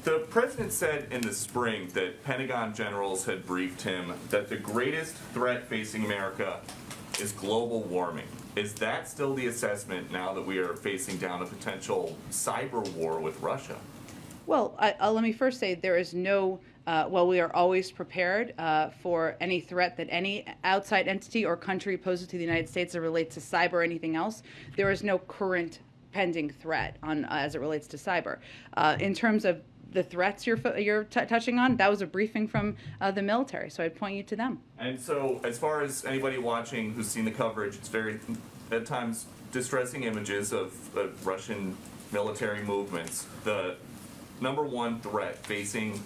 The president said in the spring that Pentagon generals had briefed him that the greatest threat facing America is global warming. Is that still the assessment now that we are facing down a potential cyber war with Russia? Well, let me first say there is no, well, we are always prepared for any threat that any outside entity or country poses to the United States that relates to cyber or anything else. There is no current pending threat on as it relates to cyber. In terms of the threats you're touching on, that was a briefing from the military, so I'd point you to them. And so, as far as anybody watching who's seen the coverage, it's very, at times, distressing images of Russian military movements. The number one threat facing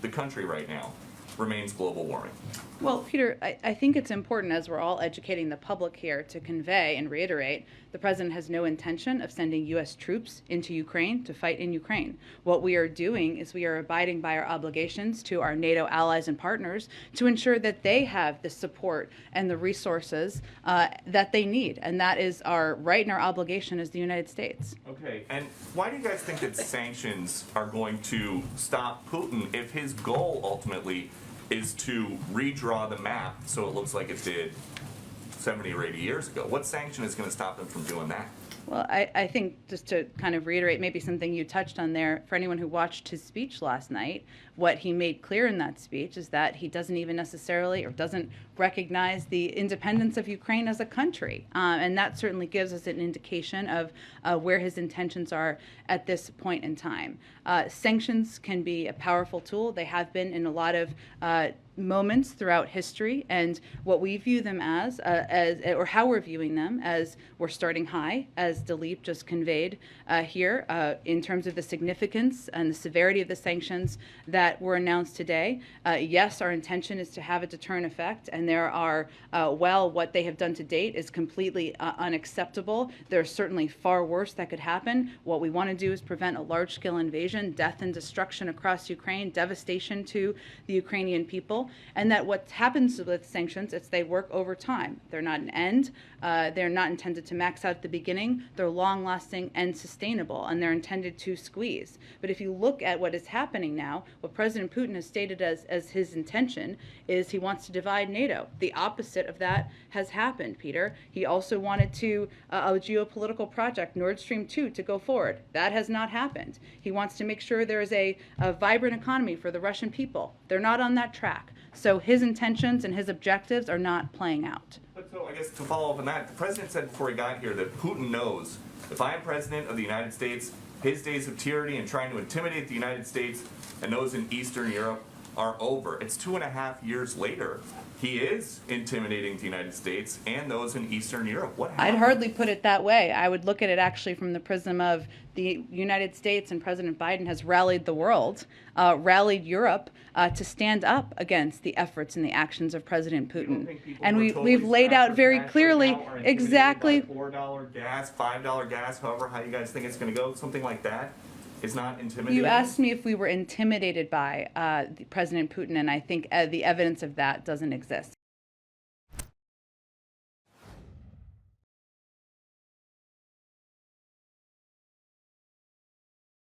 the country right now remains global warming. Well, Peter, I think it's important, as we're all educating the public here, to convey and reiterate the president has no intention of sending U.S. troops into Ukraine to fight in Ukraine. What we are doing is we are abiding by our obligations to our NATO allies and partners to ensure that they have the support and the resources that they need. And that is our right and our obligation as the United States. Okay, and why do you guys think that sanctions are going to stop Putin if his goal ultimately is to redraw the map so it looks like it did 70 or 80 years ago? What sanction is going to stop him from doing that? Well, I think just to kind of reiterate maybe something you touched on there, for anyone who watched his speech last night, what he made clear in that speech is that he doesn't even necessarily or doesn't recognize the independence of Ukraine as a country. And that certainly gives us an indication of where his intentions are at this point in time. Sanctions can be a powerful tool. They have been in a lot of moments throughout history, and what we view them as or how we're viewing them, as we're starting high, as Dilip just conveyed here, in terms of the significance and the severity of the sanctions that were announced today. Yes, our intention is to have a deterrent effect, and there are, while what they have done to date is completely unacceptable, there's certainly far worse that could happen. What we want to do is prevent a large-scale invasion, death and destruction across Ukraine, devastation to the Ukrainian people, and that what happens with sanctions is they work over time. They're not an end. They're not intended to max out at the beginning. They're long-lasting and sustainable, and they're intended to squeeze. But if you look at what is happening now, what President Putin has stated as his intention is he wants to divide NATO. The opposite of that has happened, Peter. He also wanted to a geopolitical project, Nord Stream 2, to go forward. That has not happened. He wants to make sure there is a vibrant economy for the Russian people. They're not on that track. So his intentions and his objectives are not playing out. But so I guess to follow up on that, the president said before he got here that Putin knows if I am president of the United States, his days of tyranny and trying to intimidate the United States and those in Eastern Europe are over. It's 2.5 years later. He is intimidating the United States and those in Eastern Europe. What happened? I'd hardly put it that way. I would look at it actually from the prism of the United States, and President Biden has rallied the world, rallied Europe to stand up against the efforts and the actions of President Putin. And we've laid out very clearly exactly $4 gas, $5 gas, however how you guys think it's going to go, something like that. Is not intimidating. You asked me if we were intimidated by President Putin, and I think the evidence of that doesn't exist.